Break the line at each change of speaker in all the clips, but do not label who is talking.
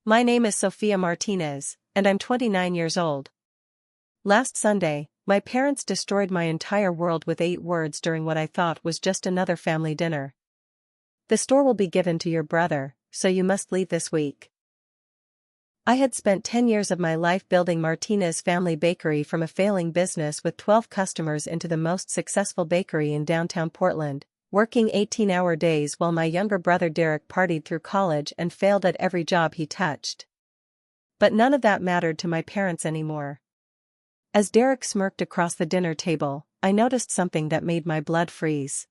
My name is Sophia Martinez, and I'm 29 years old. Last Sunday, my parents destroyed my entire world with 8 words during what I thought was just another family dinner. The store will be given to your brother, so you must leave this week. I had spent 10 years of my life building Martinez Family Bakery from a failing business with 12 customers into the most successful bakery in downtown Portland, working 18-hour days while my younger brother Derek partied through college and failed at every job he touched. But none of that mattered to my parents anymore. As Derek smirked across the dinner table, I noticed something that made my blood freeze.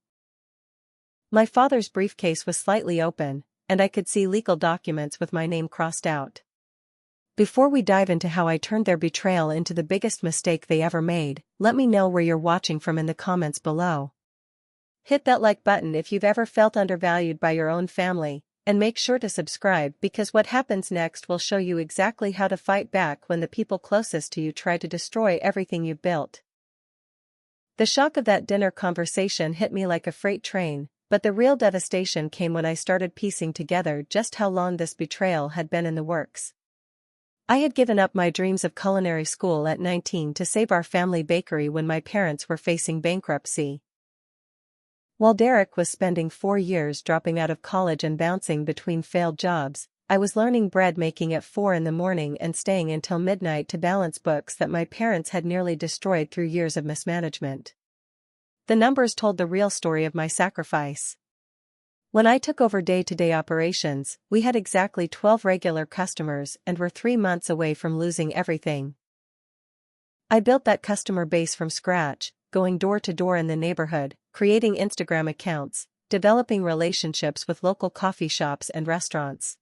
My father's briefcase was slightly open, and I could see legal documents with my name crossed out. Before we dive into how I turned their betrayal into the biggest mistake they ever made, let me know where you're watching from in the comments below. Hit that like button if you've ever felt undervalued by your own family, and make sure to subscribe because what happens next will show you exactly how to fight back when the people closest to you try to destroy everything you've built. The shock of that dinner conversation hit me like a freight train, but the real devastation came when I started piecing together just how long this betrayal had been in the works. I had given up my dreams of culinary school at 19 to save our family bakery when my parents were facing bankruptcy. While Derek was spending 4 years dropping out of college and bouncing between failed jobs, I was learning bread making at 4 in the morning and staying until midnight to balance books that my parents had nearly destroyed through years of mismanagement. The numbers told the real story of my sacrifice. When I took over day-to-day operations, we had exactly 12 regular customers and were 3 months away from losing everything. I built that customer base from scratch, going door to door in the neighborhood, creating Instagram accounts, developing relationships with local coffee shops and restaurants.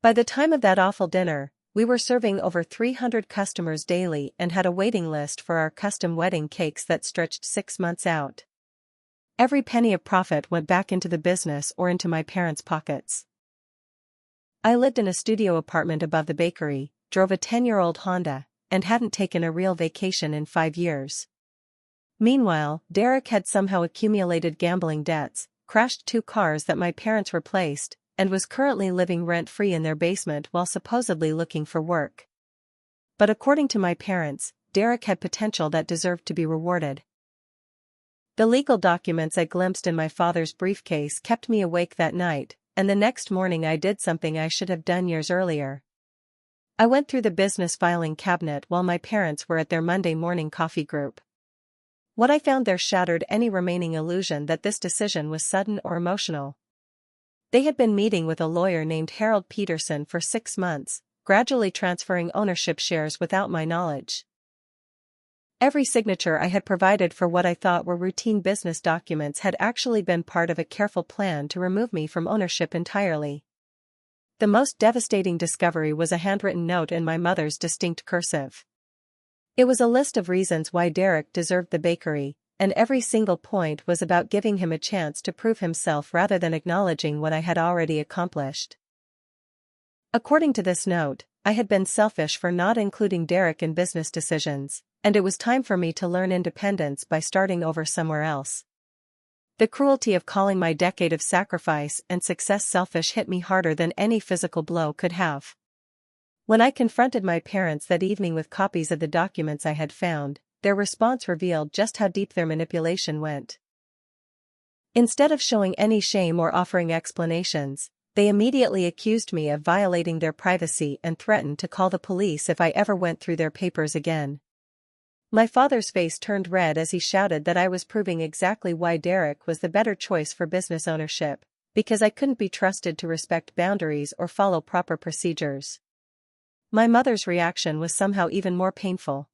By the time of that awful dinner, we were serving over 300 customers daily and had a waiting list for our custom wedding cakes that stretched 6 months out. Every penny of profit went back into the business or into my parents' pockets. I lived in a studio apartment above the bakery, drove a 10-year-old Honda, and hadn't taken a real vacation in 5 years. Meanwhile, Derek had somehow accumulated gambling debts, crashed 2 cars that my parents replaced, and was currently living rent-free in their basement while supposedly looking for work. But according to my parents, Derek had potential that deserved to be rewarded. The legal documents I glimpsed in my father's briefcase kept me awake that night, and the next morning I did something I should have done years earlier. I went through the business filing cabinet while my parents were at their Monday morning coffee group. What I found there shattered any remaining illusion that this decision was sudden or emotional. They had been meeting with a lawyer named Harold Peterson for 6 months, gradually transferring ownership shares without my knowledge. Every signature I had provided for what I thought were routine business documents had actually been part of a careful plan to remove me from ownership entirely. The most devastating discovery was a handwritten note in my mother's distinct cursive. It was a list of reasons why Derek deserved the bakery, and every single point was about giving him a chance to prove himself rather than acknowledging what I had already accomplished. According to this note, I had been selfish for not including Derek in business decisions, and it was time for me to learn independence by starting over somewhere else. The cruelty of calling my decade of sacrifice and success selfish hit me harder than any physical blow could have. When I confronted my parents that evening with copies of the documents I had found, their response revealed just how deep their manipulation went. Instead of showing any shame or offering explanations, they immediately accused me of violating their privacy and threatened to call the police if I ever went through their papers again. My father's face turned red as he shouted that I was proving exactly why Derek was the better choice for business ownership, because I couldn't be trusted to respect boundaries or follow proper procedures. My mother's reaction was somehow even more painful.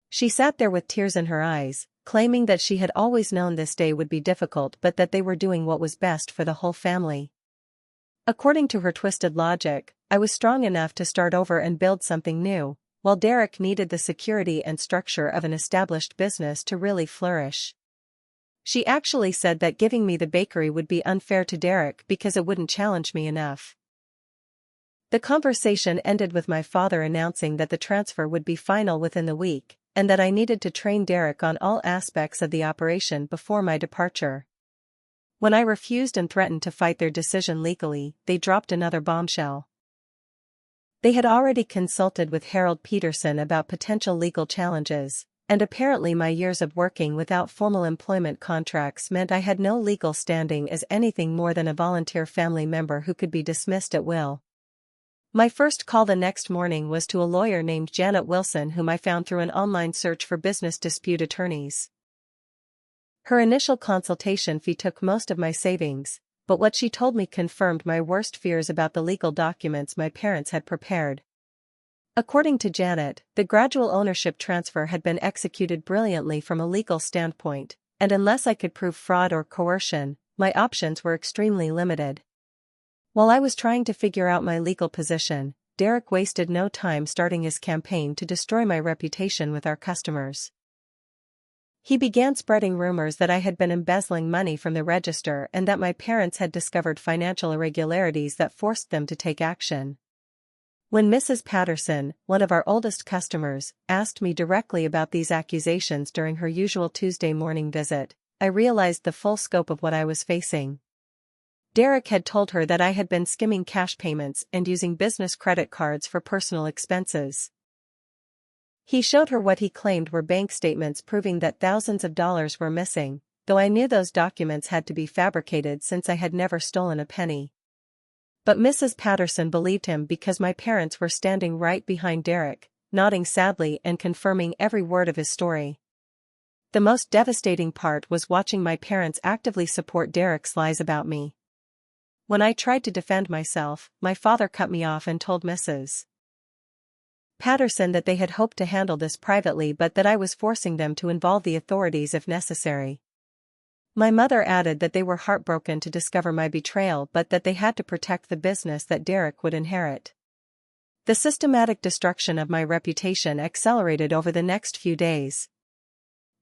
She sat there with tears in her eyes, claiming that she had always known this day would be difficult but that they were doing what was best for the whole family. According to her twisted logic, I was strong enough to start over and build something new, while Derek needed the security and structure of an established business to really flourish. She actually said that giving me the bakery would be unfair to Derek because it wouldn't challenge me enough. The conversation ended with my father announcing that the transfer would be final within the week, and that I needed to train Derek on all aspects of the operation before my departure. When I refused and threatened to fight their decision legally, they dropped another bombshell. They had already consulted with Harold Peterson about potential legal challenges, and apparently my years of working without formal employment contracts meant I had no legal standing as anything more than a volunteer family member who could be dismissed at will. My first call the next morning was to a lawyer named Janet Wilson, whom I found through an online search for business dispute attorneys. Her initial consultation fee took most of my savings, but what she told me confirmed my worst fears about the legal documents my parents had prepared. According to Janet, the gradual ownership transfer had been executed brilliantly from a legal standpoint, and unless I could prove fraud or coercion, my options were extremely limited. While I was trying to figure out my legal position, Derek wasted no time starting his campaign to destroy my reputation with our customers. He began spreading rumors that I had been embezzling money from the register and that my parents had discovered financial irregularities that forced them to take action. When Mrs. Patterson, one of our oldest customers, asked me directly about these accusations during her usual Tuesday morning visit, I realized the full scope of what I was facing. Derek had told her that I had been skimming cash payments and using business credit cards for personal expenses. He showed her what he claimed were bank statements proving that thousands of dollars were missing, though I knew those documents had to be fabricated since I had never stolen a penny. But Mrs. Patterson believed him because my parents were standing right behind Derek, nodding sadly and confirming every word of his story. The most devastating part was watching my parents actively support Derek's lies about me. When I tried to defend myself, my father cut me off and told Mrs. Patterson that they had hoped to handle this privately but that I was forcing them to involve the authorities if necessary. My mother added that they were heartbroken to discover my betrayal but that they had to protect the business that Derek would inherit. The systematic destruction of my reputation accelerated over the next few days.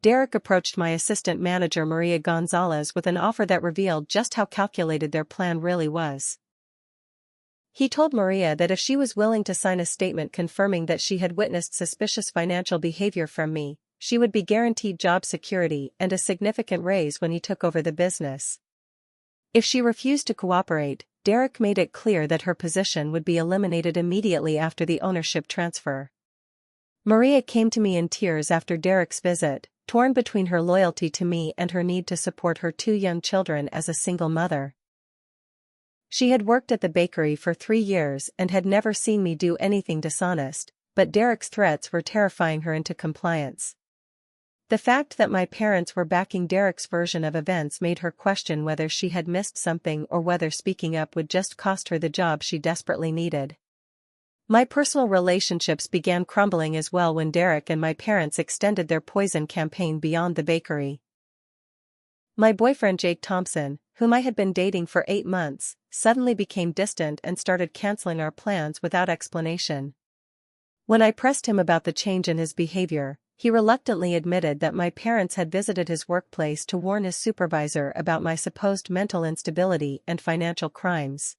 Derek approached my assistant manager Maria Gonzalez with an offer that revealed just how calculated their plan really was. He told Maria that if she was willing to sign a statement confirming that she had witnessed suspicious financial behavior from me, she would be guaranteed job security and a significant raise when he took over the business. If she refused to cooperate, Derek made it clear that her position would be eliminated immediately after the ownership transfer. Maria came to me in tears after Derek's visit, torn between her loyalty to me and her need to support her two young children as a single mother. She had worked at the bakery for 3 years and had never seen me do anything dishonest, but Derek's threats were terrifying her into compliance. The fact that my parents were backing Derek's version of events made her question whether she had missed something or whether speaking up would just cost her the job she desperately needed. My personal relationships began crumbling as well when Derek and my parents extended their poison campaign beyond the bakery. My boyfriend Jake Thompson, whom I had been dating for 8 months, suddenly became distant and started canceling our plans without explanation. When I pressed him about the change in his behavior, he reluctantly admitted that my parents had visited his workplace to warn his supervisor about my supposed mental instability and financial crimes.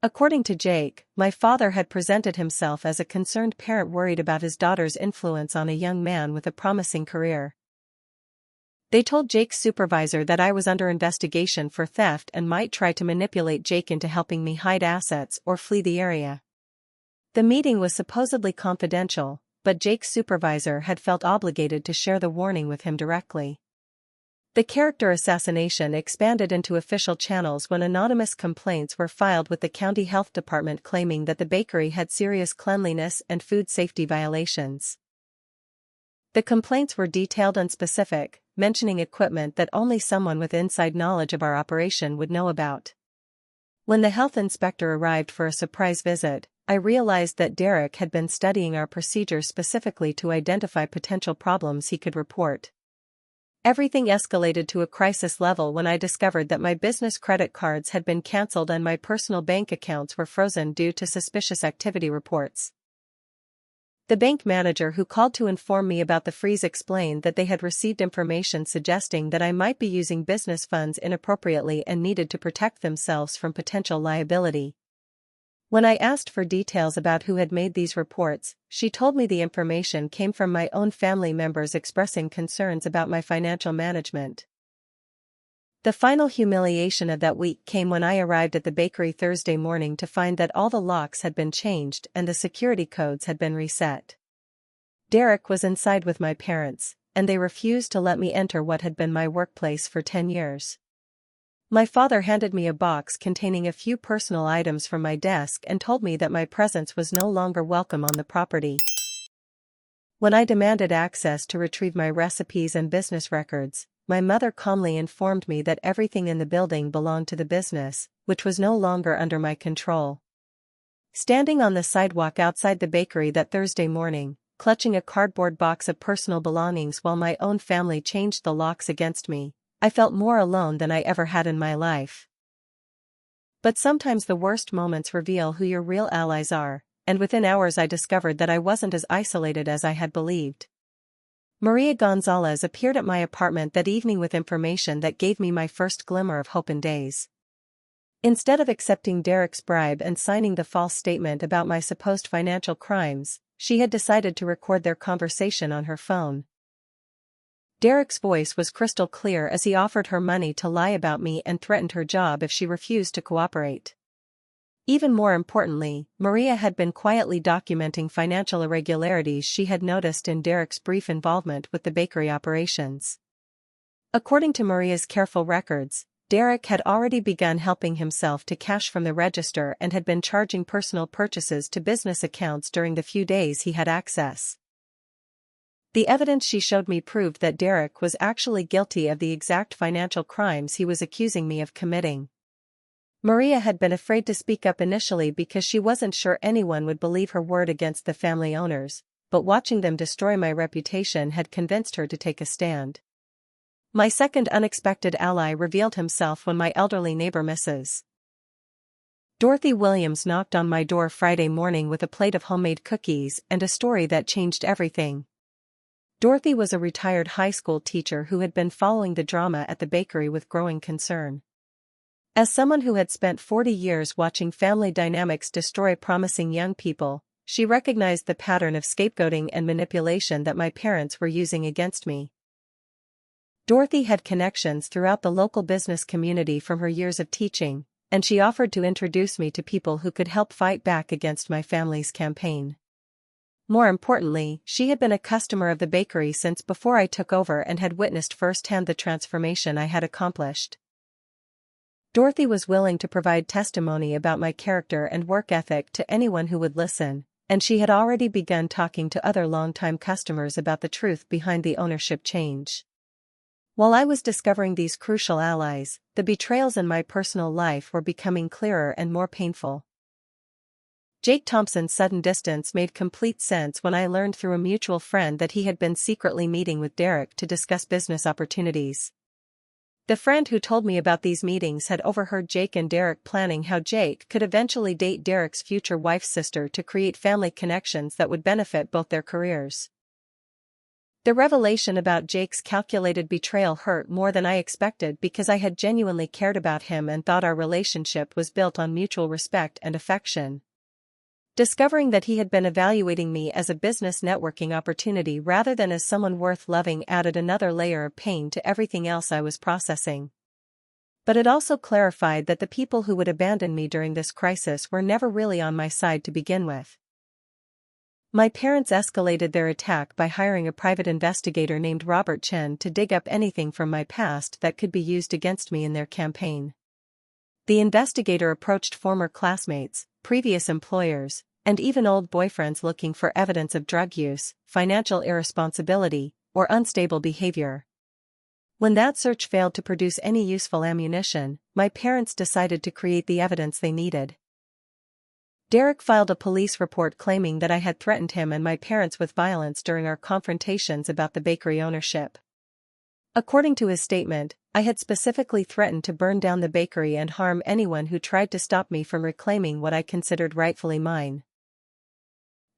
According to Jake, my father had presented himself as a concerned parent worried about his daughter's influence on a young man with a promising career. They told Jake's supervisor that I was under investigation for theft and might try to manipulate Jake into helping me hide assets or flee the area. The meeting was supposedly confidential, but Jake's supervisor had felt obligated to share the warning with him directly. The character assassination expanded into official channels when anonymous complaints were filed with the county health department claiming that the bakery had serious cleanliness and food safety violations. The complaints were detailed and specific, mentioning equipment that only someone with inside knowledge of our operation would know about. When the health inspector arrived for a surprise visit, I realized that Derek had been studying our procedures specifically to identify potential problems he could report. Everything escalated to a crisis level when I discovered that my business credit cards had been canceled and my personal bank accounts were frozen due to suspicious activity reports. The bank manager who called to inform me about the freeze explained that they had received information suggesting that I might be using business funds inappropriately and needed to protect themselves from potential liability. When I asked for details about who had made these reports, she told me the information came from my own family members expressing concerns about my financial management. The final humiliation of that week came when I arrived at the bakery Thursday morning to find that all the locks had been changed and the security codes had been reset. Derek was inside with my parents, and they refused to let me enter what had been my workplace for 10 years. My father handed me a box containing a few personal items from my desk and told me that my presence was no longer welcome on the property. When I demanded access to retrieve my recipes and business records, my mother calmly informed me that everything in the building belonged to the business, which was no longer under my control. Standing on the sidewalk outside the bakery that Thursday morning, clutching a cardboard box of personal belongings while my own family changed the locks against me, I felt more alone than I ever had in my life. But sometimes the worst moments reveal who your real allies are, and within hours I discovered that I wasn't as isolated as I had believed. Maria Gonzalez appeared at my apartment that evening with information that gave me my first glimmer of hope in days. Instead of accepting Derek's bribe and signing the false statement about my supposed financial crimes, she had decided to record their conversation on her phone. Derek's voice was crystal clear as he offered her money to lie about me and threatened her job if she refused to cooperate. Even more importantly, Maria had been quietly documenting financial irregularities she had noticed in Derek's brief involvement with the bakery operations. According to Maria's careful records, Derek had already begun helping himself to cash from the register and had been charging personal purchases to business accounts during the few days he had access. The evidence she showed me proved that Derek was actually guilty of the exact financial crimes he was accusing me of committing. Maria had been afraid to speak up initially because she wasn't sure anyone would believe her word against the family owners, but watching them destroy my reputation had convinced her to take a stand. My second unexpected ally revealed himself when my elderly neighbor Mrs. Dorothy Williams knocked on my door Friday morning with a plate of homemade cookies and a story that changed everything. Dorothy was a retired high school teacher who had been following the drama at the bakery with growing concern. As someone who had spent 40 years watching family dynamics destroy promising young people, she recognized the pattern of scapegoating and manipulation that my parents were using against me. Dorothy had connections throughout the local business community from her years of teaching, and she offered to introduce me to people who could help fight back against my family's campaign. More importantly, she had been a customer of the bakery since before I took over and had witnessed firsthand the transformation I had accomplished. Dorothy was willing to provide testimony about my character and work ethic to anyone who would listen, and she had already begun talking to other longtime customers about the truth behind the ownership change. While I was discovering these crucial allies, the betrayals in my personal life were becoming clearer and more painful. Jake Thompson's sudden distance made complete sense when I learned through a mutual friend that he had been secretly meeting with Derek to discuss business opportunities. The friend who told me about these meetings had overheard Jake and Derek planning how Jake could eventually date Derek's future wife's sister to create family connections that would benefit both their careers. The revelation about Jake's calculated betrayal hurt more than I expected because I had genuinely cared about him and thought our relationship was built on mutual respect and affection. Discovering that he had been evaluating me as a business networking opportunity rather than as someone worth loving added another layer of pain to everything else I was processing. But it also clarified that the people who would abandon me during this crisis were never really on my side to begin with. My parents escalated their attack by hiring a private investigator named Robert Chen to dig up anything from my past that could be used against me in their campaign. The investigator approached former classmates, previous employers, and even old boyfriends looking for evidence of drug use, financial irresponsibility, or unstable behavior. When that search failed to produce any useful ammunition, my parents decided to create the evidence they needed. Derek filed a police report claiming that I had threatened him and my parents with violence during our confrontations about the bakery ownership. According to his statement, I had specifically threatened to burn down the bakery and harm anyone who tried to stop me from reclaiming what I considered rightfully mine.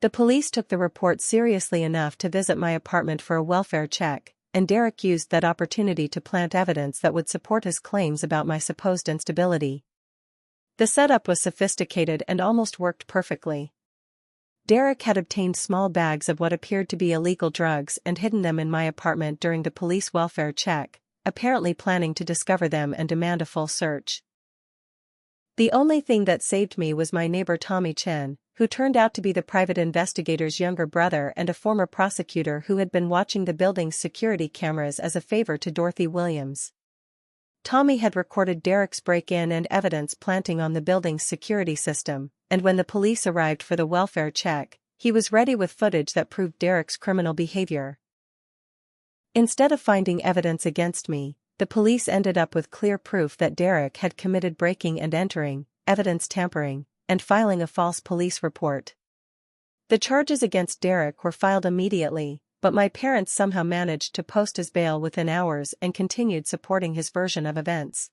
The police took the report seriously enough to visit my apartment for a welfare check, and Derek used that opportunity to plant evidence that would support his claims about my supposed instability. The setup was sophisticated and almost worked perfectly. Derek had obtained small bags of what appeared to be illegal drugs and hidden them in my apartment during the police welfare check, apparently planning to discover them and demand a full search. The only thing that saved me was my neighbor Tommy Chen, who turned out to be the private investigator's younger brother and a former prosecutor who had been watching the building's security cameras as a favor to Dorothy Williams. Tommy had recorded Derek's break-in and evidence planting on the building's security system, and when the police arrived for the welfare check, he was ready with footage that proved Derek's criminal behavior. Instead of finding evidence against me, the police ended up with clear proof that Derek had committed breaking and entering, evidence tampering, and filing a false police report. The charges against Derek were filed immediately, but my parents somehow managed to post his bail within hours and continued supporting his version of events.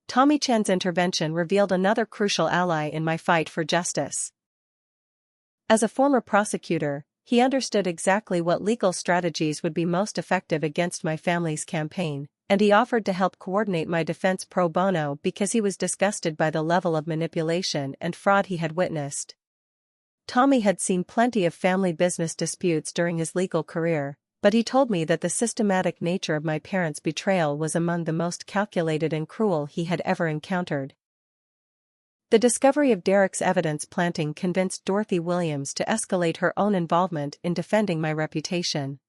Tommy Chen's intervention revealed another crucial ally in my fight for justice. As a former prosecutor, he understood exactly what legal strategies would be most effective against my family's campaign, and he offered to help coordinate my defense pro bono because he was disgusted by the level of manipulation and fraud he had witnessed. Tommy had seen plenty of family business disputes during his legal career, but he told me that the systematic nature of my parents' betrayal was among the most calculated and cruel he had ever encountered. The discovery of Derek's evidence planting convinced Dorothy Williams to escalate her own involvement in defending my reputation.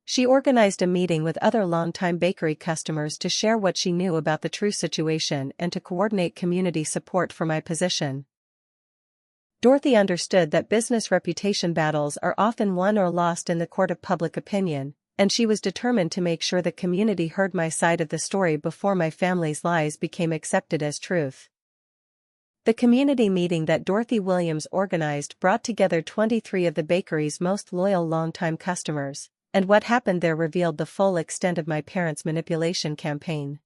She organized a meeting with other longtime bakery customers to share what she knew about the true situation and to coordinate community support for my position. Dorothy understood that business reputation battles are often won or lost in the court of public opinion, and she was determined to make sure the community heard my side of the story before my family's lies became accepted as truth. The community meeting that Dorothy Williams organized brought together 23 of the bakery's most loyal longtime customers, and what happened there revealed the full extent of my parents' manipulation campaign.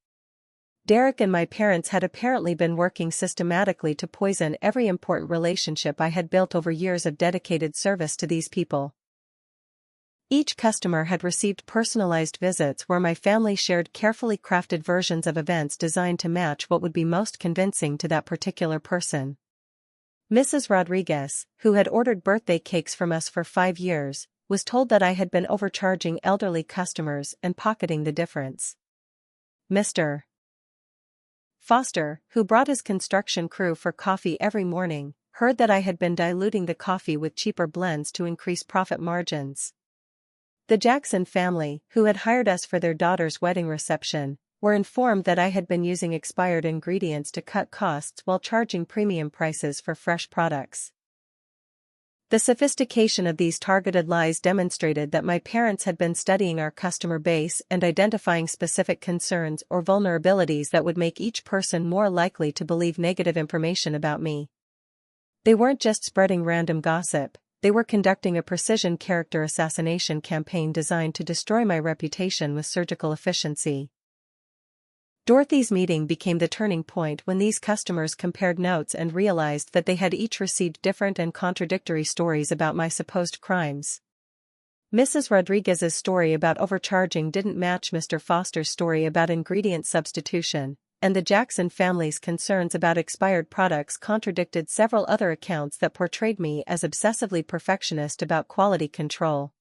Derek and my parents had apparently been working systematically to poison every important relationship I had built over years of dedicated service to these people. Each customer had received personalized visits where my family shared carefully crafted versions of events designed to match what would be most convincing to that particular person. Mrs. Rodriguez, who had ordered birthday cakes from us for 5 years, was told that I had been overcharging elderly customers and pocketing the difference. Mr. Foster, who brought his construction crew for coffee every morning, heard that I had been diluting the coffee with cheaper blends to increase profit margins. The Jackson family, who had hired us for their daughter's wedding reception, were informed that I had been using expired ingredients to cut costs while charging premium prices for fresh products. The sophistication of these targeted lies demonstrated that my parents had been studying our customer base and identifying specific concerns or vulnerabilities that would make each person more likely to believe negative information about me. They weren't just spreading random gossip, they were conducting a precision character assassination campaign designed to destroy my reputation with surgical efficiency. Dorothy's meeting became the turning point when these customers compared notes and realized that they had each received different and contradictory stories about my supposed crimes. Mrs. Rodriguez's story about overcharging didn't match Mr. Foster's story about ingredient substitution, and the Jackson family's concerns about expired products contradicted several other accounts that portrayed me as obsessively perfectionist about quality control.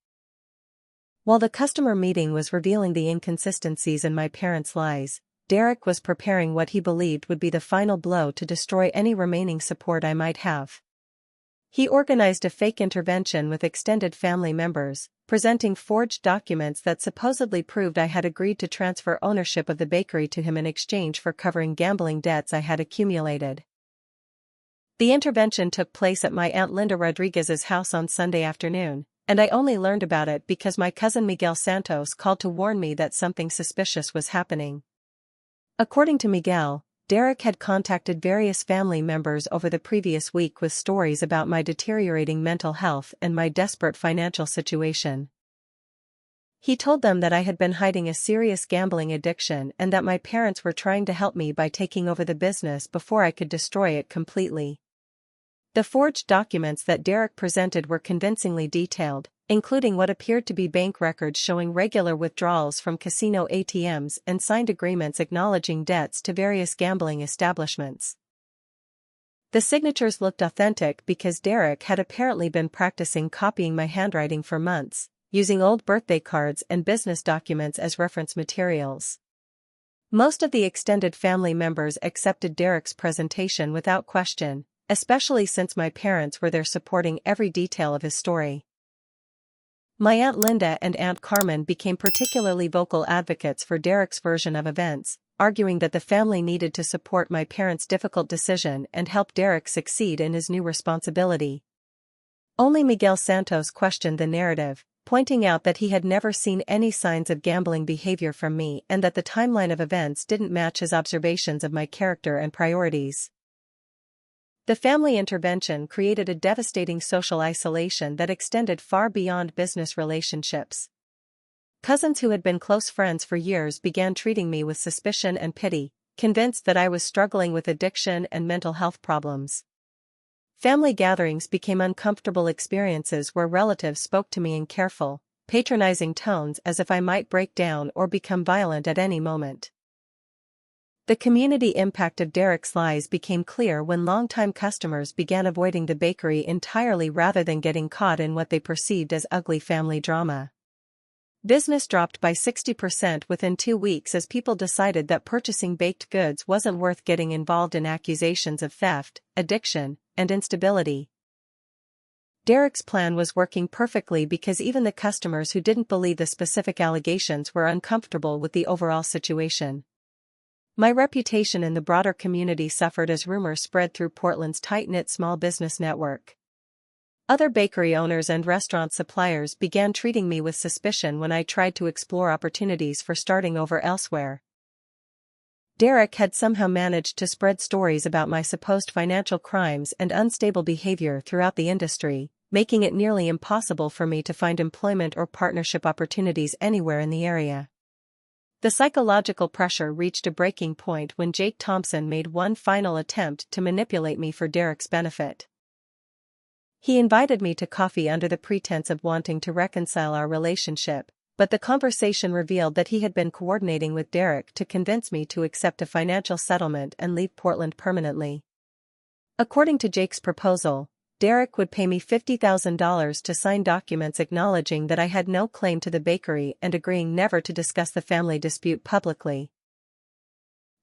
While the customer meeting was revealing the inconsistencies in my parents' lies, Derek was preparing what he believed would be the final blow to destroy any remaining support I might have. He organized a fake intervention with extended family members, presenting forged documents that supposedly proved I had agreed to transfer ownership of the bakery to him in exchange for covering gambling debts I had accumulated. The intervention took place at my Aunt Linda Rodriguez's house on Sunday afternoon, and I only learned about it because my cousin Miguel Santos called to warn me that something suspicious was happening. According to Miguel, Derek had contacted various family members over the previous week with stories about my deteriorating mental health and my desperate financial situation. He told them that I had been hiding a serious gambling addiction and that my parents were trying to help me by taking over the business before I could destroy it completely. The forged documents that Derek presented were convincingly detailed, including what appeared to be bank records showing regular withdrawals from casino ATMs and signed agreements acknowledging debts to various gambling establishments. The signatures looked authentic because Derek had apparently been practicing copying my handwriting for months, using old birthday cards and business documents as reference materials. Most of the extended family members accepted Derek's presentation without question, especially since my parents were there supporting every detail of his story. My Aunt Linda and Aunt Carmen became particularly vocal advocates for Derek's version of events, arguing that the family needed to support my parents' difficult decision and help Derek succeed in his new responsibility. Only Miguel Santos questioned the narrative, pointing out that he had never seen any signs of gambling behavior from me and that the timeline of events didn't match his observations of my character and priorities. The family intervention created a devastating social isolation that extended far beyond business relationships. Cousins who had been close friends for years began treating me with suspicion and pity, convinced that I was struggling with addiction and mental health problems. Family gatherings became uncomfortable experiences where relatives spoke to me in careful, patronizing tones as if I might break down or become violent at any moment. The community impact of Derek's lies became clear when longtime customers began avoiding the bakery entirely rather than getting caught in what they perceived as ugly family drama. Business dropped by 60% within 2 weeks as people decided that purchasing baked goods wasn't worth getting involved in accusations of theft, addiction, and instability. Derek's plan was working perfectly because even the customers who didn't believe the specific allegations were uncomfortable with the overall situation. My reputation in the broader community suffered as rumors spread through Portland's tight-knit small business network. Other bakery owners and restaurant suppliers began treating me with suspicion when I tried to explore opportunities for starting over elsewhere. Derek had somehow managed to spread stories about my supposed financial crimes and unstable behavior throughout the industry, making it nearly impossible for me to find employment or partnership opportunities anywhere in the area. The psychological pressure reached a breaking point when Jake Thompson made one final attempt to manipulate me for Derek's benefit. He invited me to coffee under the pretense of wanting to reconcile our relationship, but the conversation revealed that he had been coordinating with Derek to convince me to accept a financial settlement and leave Portland permanently. According to Jake's proposal, Derek would pay me $50,000 to sign documents acknowledging that I had no claim to the bakery and agreeing never to discuss the family dispute publicly.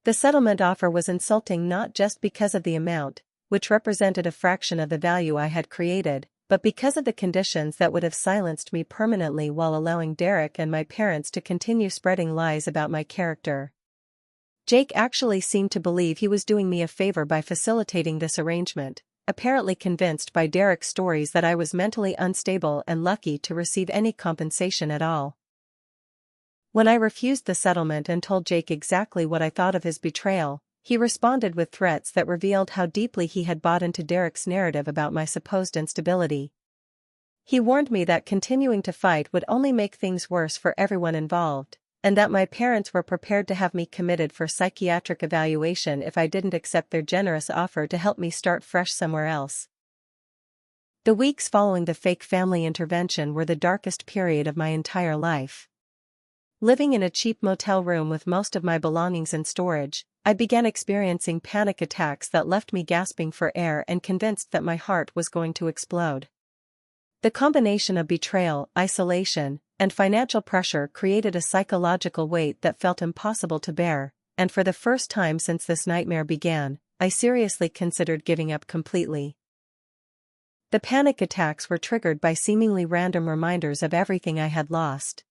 The settlement offer was insulting not just because of the amount, which represented a fraction of the value I had created, but because of the conditions that would have silenced me permanently while allowing Derek and my parents to continue spreading lies about my character. Jake actually seemed to believe he was doing me a favor by facilitating this arrangement, apparently convinced by Derek's stories that I was mentally unstable and lucky to receive any compensation at all. When I refused the settlement and told Jake exactly what I thought of his betrayal, he responded with threats that revealed how deeply he had bought into Derek's narrative about my supposed instability. He warned me that continuing to fight would only make things worse for everyone involved, and that my parents were prepared to have me committed for psychiatric evaluation if I didn't accept their generous offer to help me start fresh somewhere else. The weeks following the fake family intervention were the darkest period of my entire life. Living in a cheap motel room with most of my belongings in storage, I began experiencing panic attacks that left me gasping for air and convinced that my heart was going to explode. The combination of betrayal, isolation, and financial pressure created a psychological weight that felt impossible to bear, and for the first time since this nightmare began, I seriously considered giving up completely. The panic attacks were triggered by seemingly random reminders of everything I had lost.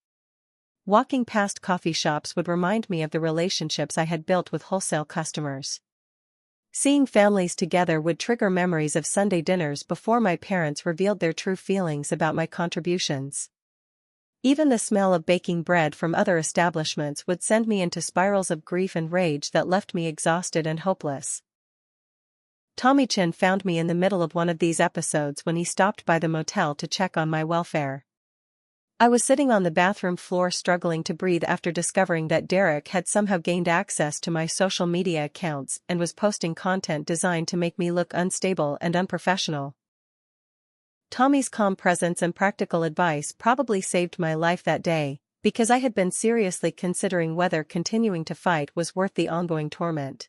Walking past coffee shops would remind me of the relationships I had built with wholesale customers. Seeing families together would trigger memories of Sunday dinners before my parents revealed their true feelings about my contributions. Even the smell of baking bread from other establishments would send me into spirals of grief and rage that left me exhausted and hopeless. Tommy Chin found me in the middle of one of these episodes when he stopped by the motel to check on my welfare. I was sitting on the bathroom floor struggling to breathe after discovering that Derek had somehow gained access to my social media accounts and was posting content designed to make me look unstable and unprofessional. Tommy's calm presence and practical advice probably saved my life that day, because I had been seriously considering whether continuing to fight was worth the ongoing torment.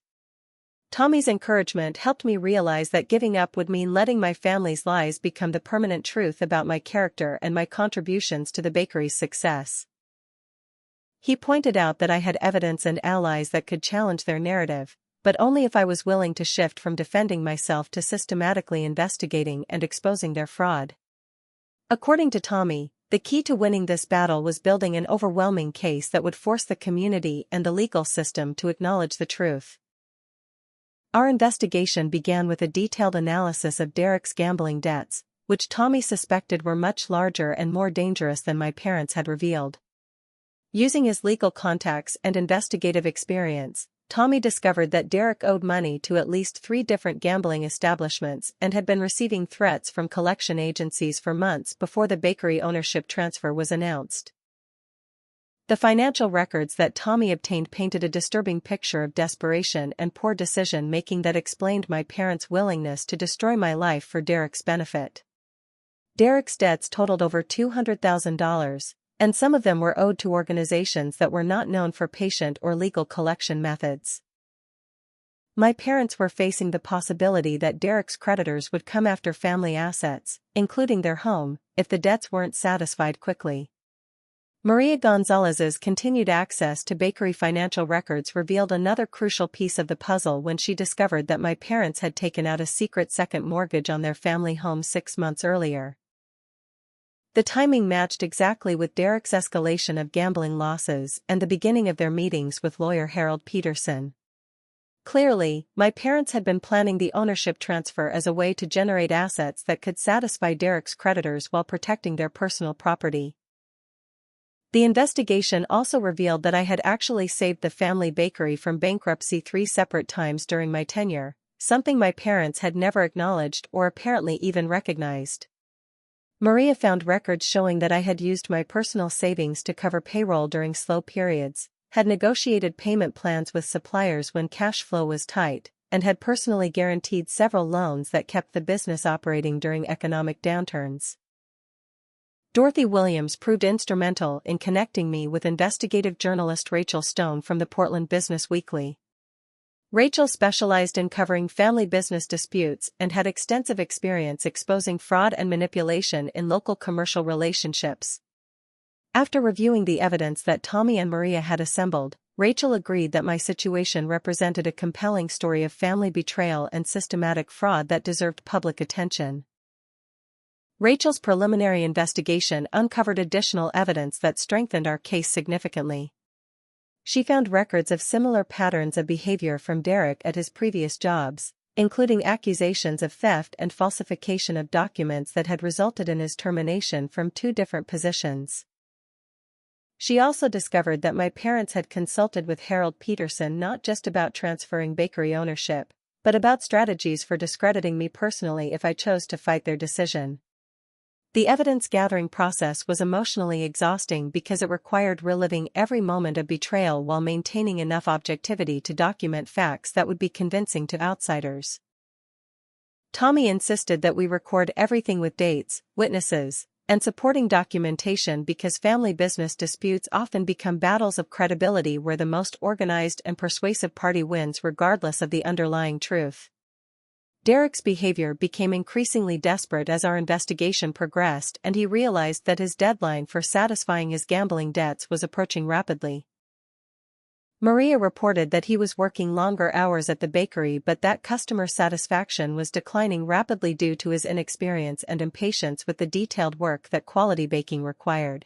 Tommy's encouragement helped me realize that giving up would mean letting my family's lies become the permanent truth about my character and my contributions to the bakery's success. He pointed out that I had evidence and allies that could challenge their narrative, but only if I was willing to shift from defending myself to systematically investigating and exposing their fraud. According to Tommy, the key to winning this battle was building an overwhelming case that would force the community and the legal system to acknowledge the truth. Our investigation began with a detailed analysis of Derek's gambling debts, which Tommy suspected were much larger and more dangerous than my parents had revealed. Using his legal contacts and investigative experience, Tommy discovered that Derek owed money to at least 3 different gambling establishments and had been receiving threats from collection agencies for months before the bakery ownership transfer was announced. The financial records that Tommy obtained painted a disturbing picture of desperation and poor decision-making that explained my parents' willingness to destroy my life for Derek's benefit. Derek's debts totaled over $200,000, and some of them were owed to organizations that were not known for patient or legal collection methods. My parents were facing the possibility that Derek's creditors would come after family assets, including their home, if the debts weren't satisfied quickly. Maria Gonzalez's continued access to bakery financial records revealed another crucial piece of the puzzle when she discovered that my parents had taken out a secret second mortgage on their family home 6 months earlier. The timing matched exactly with Derek's escalation of gambling losses and the beginning of their meetings with lawyer Harold Peterson. Clearly, my parents had been planning the ownership transfer as a way to generate assets that could satisfy Derek's creditors while protecting their personal property. The investigation also revealed that I had actually saved the family bakery from bankruptcy 3 separate times during my tenure, something my parents had never acknowledged or apparently even recognized. Maria found records showing that I had used my personal savings to cover payroll during slow periods, had negotiated payment plans with suppliers when cash flow was tight, and had personally guaranteed several loans that kept the business operating during economic downturns. Dorothy Williams proved instrumental in connecting me with investigative journalist Rachel Stone from the Portland Business Weekly. Rachel specialized in covering family business disputes and had extensive experience exposing fraud and manipulation in local commercial relationships. After reviewing the evidence that Tommy and Maria had assembled, Rachel agreed that my situation represented a compelling story of family betrayal and systematic fraud that deserved public attention. Rachel's preliminary investigation uncovered additional evidence that strengthened our case significantly. She found records of similar patterns of behavior from Derek at his previous jobs, including accusations of theft and falsification of documents that had resulted in his termination from 2 different positions. She also discovered that my parents had consulted with Harold Peterson not just about transferring bakery ownership, but about strategies for discrediting me personally if I chose to fight their decision. The evidence-gathering process was emotionally exhausting because it required reliving every moment of betrayal while maintaining enough objectivity to document facts that would be convincing to outsiders. Tommy insisted that we record everything with dates, witnesses, and supporting documentation because family business disputes often become battles of credibility where the most organized and persuasive party wins regardless of the underlying truth. Derek's behavior became increasingly desperate as our investigation progressed, and he realized that his deadline for satisfying his gambling debts was approaching rapidly. Maria reported that he was working longer hours at the bakery but that customer satisfaction was declining rapidly due to his inexperience and impatience with the detailed work that quality baking required.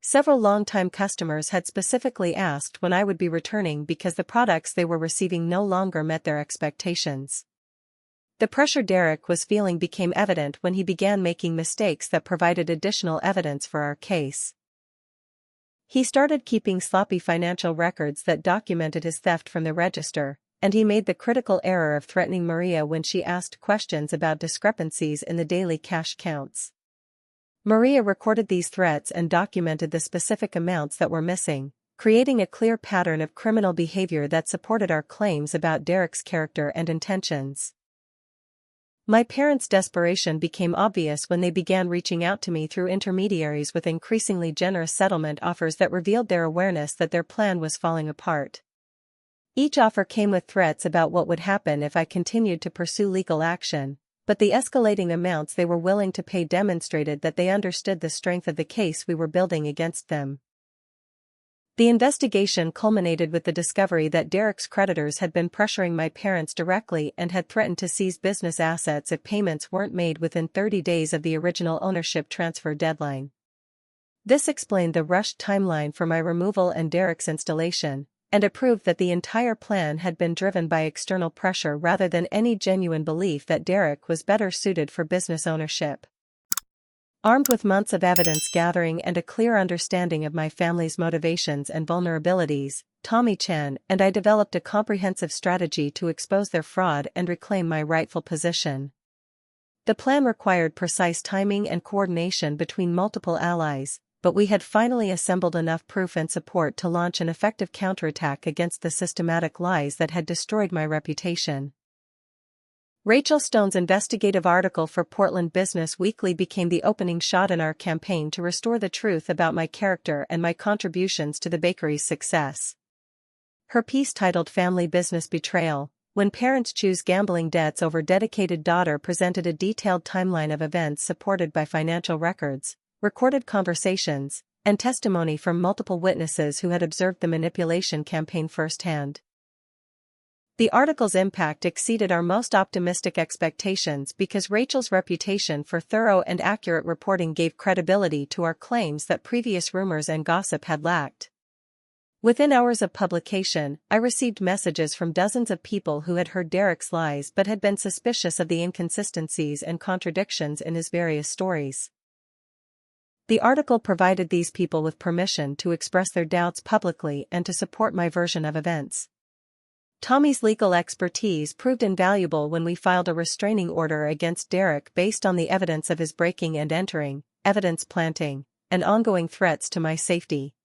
Several longtime customers had specifically asked when I would be returning because the products they were receiving no longer met their expectations. The pressure Derek was feeling became evident when he began making mistakes that provided additional evidence for our case. He started keeping sloppy financial records that documented his theft from the register, and he made the critical error of threatening Maria when she asked questions about discrepancies in the daily cash counts. Maria recorded these threats and documented the specific amounts that were missing, creating a clear pattern of criminal behavior that supported our claims about Derek's character and intentions. My parents' desperation became obvious when they began reaching out to me through intermediaries with increasingly generous settlement offers that revealed their awareness that their plan was falling apart. Each offer came with threats about what would happen if I continued to pursue legal action, but the escalating amounts they were willing to pay demonstrated that they understood the strength of the case we were building against them. The investigation culminated with the discovery that Derek's creditors had been pressuring my parents directly and had threatened to seize business assets if payments weren't made within 30 days of the original ownership transfer deadline. This explained the rushed timeline for my removal and Derek's installation, and it proved that the entire plan had been driven by external pressure rather than any genuine belief that Derek was better suited for business ownership. Armed with months of evidence gathering and a clear understanding of my family's motivations and vulnerabilities, Tommy Chan and I developed a comprehensive strategy to expose their fraud and reclaim my rightful position. The plan required precise timing and coordination between multiple allies, but we had finally assembled enough proof and support to launch an effective counterattack against the systematic lies that had destroyed my reputation. Rachel Stone's investigative article for Portland Business Weekly became the opening shot in our campaign to restore the truth about my character and my contributions to the bakery's success. Her piece titled Family Business Betrayal: When Parents Choose Gambling Debts Over Dedicated Daughter presented a detailed timeline of events supported by financial records, recorded conversations, and testimony from multiple witnesses who had observed the manipulation campaign firsthand. The article's impact exceeded our most optimistic expectations because Rachel's reputation for thorough and accurate reporting gave credibility to our claims that previous rumors and gossip had lacked. Within hours of publication, I received messages from dozens of people who had heard Derek's lies but had been suspicious of the inconsistencies and contradictions in his various stories. The article provided these people with permission to express their doubts publicly and to support my version of events. Tommy's legal expertise proved invaluable when we filed a restraining order against Derek based on the evidence of his breaking and entering, evidence planting, and ongoing threats to my safety.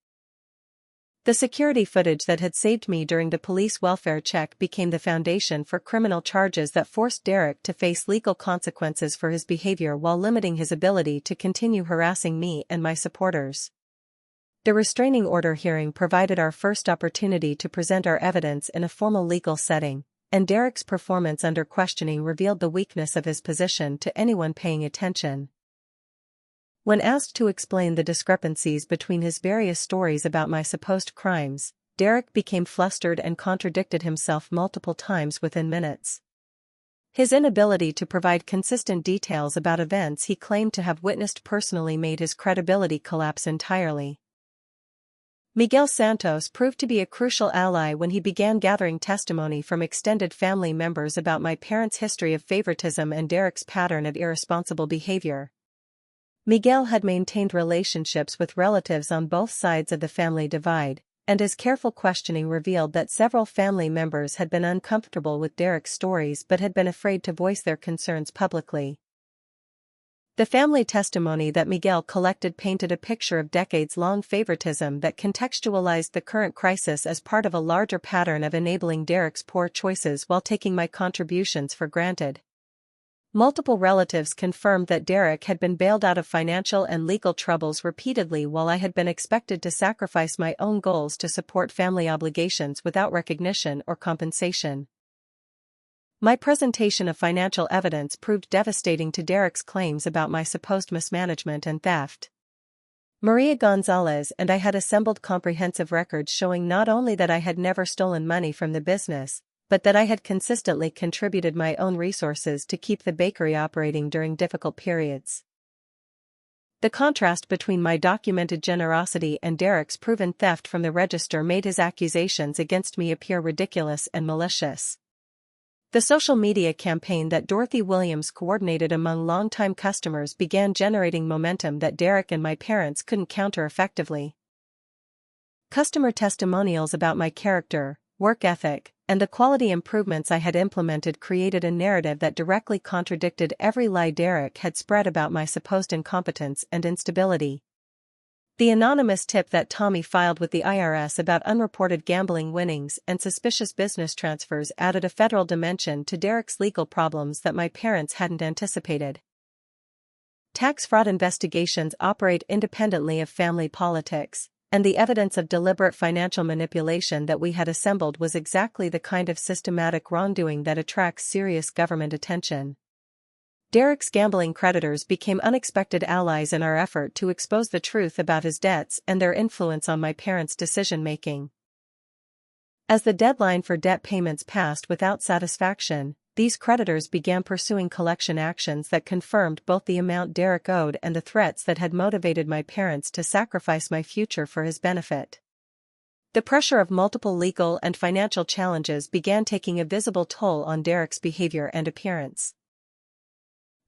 The security footage that had saved me during the police welfare check became the foundation for criminal charges that forced Derek to face legal consequences for his behavior while limiting his ability to continue harassing me and my supporters. The restraining order hearing provided our first opportunity to present our evidence in a formal legal setting, and Derek's performance under questioning revealed the weakness of his position to anyone paying attention. When asked to explain the discrepancies between his various stories about my supposed crimes, Derek became flustered and contradicted himself multiple times within minutes. His inability to provide consistent details about events he claimed to have witnessed personally made his credibility collapse entirely. Miguel Santos proved to be a crucial ally when he began gathering testimony from extended family members about my parents' history of favoritism and Derek's pattern of irresponsible behavior. Miguel had maintained relationships with relatives on both sides of the family divide, and his careful questioning revealed that several family members had been uncomfortable with Derek's stories but had been afraid to voice their concerns publicly. The family testimony that Miguel collected painted a picture of decades-long favoritism that contextualized the current crisis as part of a larger pattern of enabling Derek's poor choices while taking my contributions for granted. Multiple relatives confirmed that Derek had been bailed out of financial and legal troubles repeatedly while I had been expected to sacrifice my own goals to support family obligations without recognition or compensation. My presentation of financial evidence proved devastating to Derek's claims about my supposed mismanagement and theft. Maria Gonzalez and I had assembled comprehensive records showing not only that I had never stolen money from the business, but that I had consistently contributed my own resources to keep the bakery operating during difficult periods. The contrast between my documented generosity and Derek's proven theft from the register made his accusations against me appear ridiculous and malicious. The social media campaign that Dorothy Williams coordinated among longtime customers began generating momentum that Derek and my parents couldn't counter effectively. Customer testimonials about my character, work ethic, and the quality improvements I had implemented created a narrative that directly contradicted every lie Derek had spread about my supposed incompetence and instability. The anonymous tip that Tommy filed with the IRS about unreported gambling winnings and suspicious business transfers added a federal dimension to Derek's legal problems that my parents hadn't anticipated. Tax fraud investigations operate independently of family politics, and the evidence of deliberate financial manipulation that we had assembled was exactly the kind of systematic wrongdoing that attracts serious government attention. Derek's gambling creditors became unexpected allies in our effort to expose the truth about his debts and their influence on my parents' decision-making. As the deadline for debt payments passed without satisfaction, these creditors began pursuing collection actions that confirmed both the amount Derek owed and the threats that had motivated my parents to sacrifice my future for his benefit. The pressure of multiple legal and financial challenges began taking a visible toll on Derek's behavior and appearance.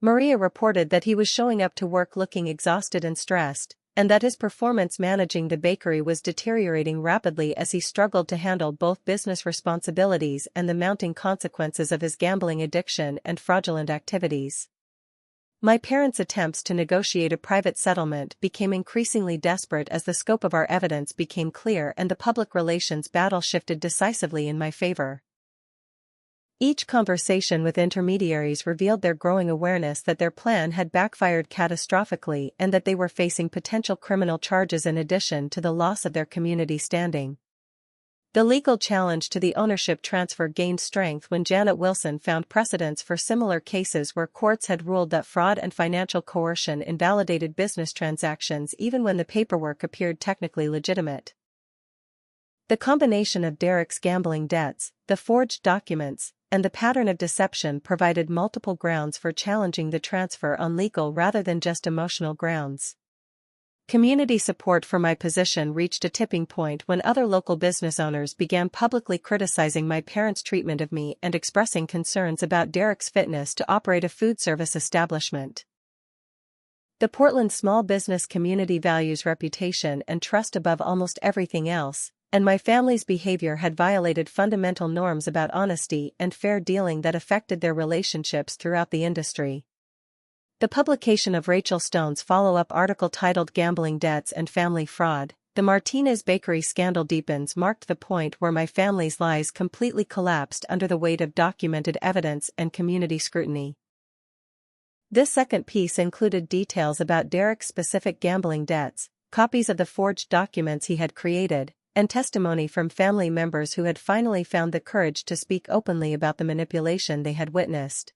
Maria reported that he was showing up to work looking exhausted and stressed, and that his performance managing the bakery was deteriorating rapidly as he struggled to handle both business responsibilities and the mounting consequences of his gambling addiction and fraudulent activities. My parents' attempts to negotiate a private settlement became increasingly desperate as the scope of our evidence became clear and the public relations battle shifted decisively in my favor. Each conversation with intermediaries revealed their growing awareness that their plan had backfired catastrophically and that they were facing potential criminal charges in addition to the loss of their community standing. The legal challenge to the ownership transfer gained strength when Janet Wilson found precedents for similar cases where courts had ruled that fraud and financial coercion invalidated business transactions even when the paperwork appeared technically legitimate. The combination of Derek's gambling debts, the forged documents, and the pattern of deception provided multiple grounds for challenging the transfer on legal rather than just emotional grounds. Community support for my position reached a tipping point when other local business owners began publicly criticizing my parents' treatment of me and expressing concerns about Derek's fitness to operate a food service establishment. The Portland small business community values reputation and trust above almost everything else, and my family's behavior had violated fundamental norms about honesty and fair dealing that affected their relationships throughout the industry. The publication of Rachel Stone's follow-up article titled Gambling Debts and Family Fraud, The Martinez Bakery Scandal Deepens marked the point where my family's lies completely collapsed under the weight of documented evidence and community scrutiny. This second piece included details about Derek's specific gambling debts, copies of the forged documents he had created, and testimony from family members who had finally found the courage to speak openly about the manipulation they had witnessed.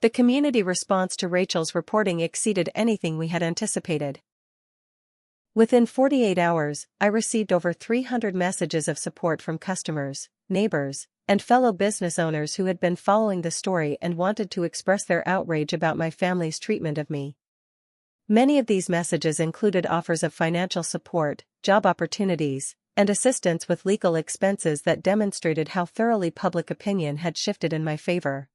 The community response to Rachel's reporting exceeded anything we had anticipated. Within 48 hours, I received over 300 messages of support from customers, neighbors, and fellow business owners who had been following the story and wanted to express their outrage about my family's treatment of me. Many of these messages included offers of financial support, job opportunities, and assistance with legal expenses that demonstrated how thoroughly public opinion had shifted in my favor.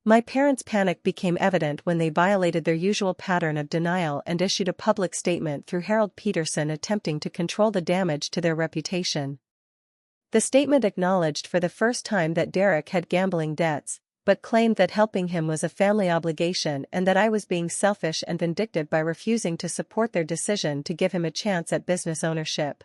My parents' panic became evident when they violated their usual pattern of denial and issued a public statement through Harold Peterson attempting to control the damage to their reputation. The statement acknowledged for the first time that Derek had gambling debts, but claimed that helping him was a family obligation and that I was being selfish and vindictive by refusing to support their decision to give him a chance at business ownership.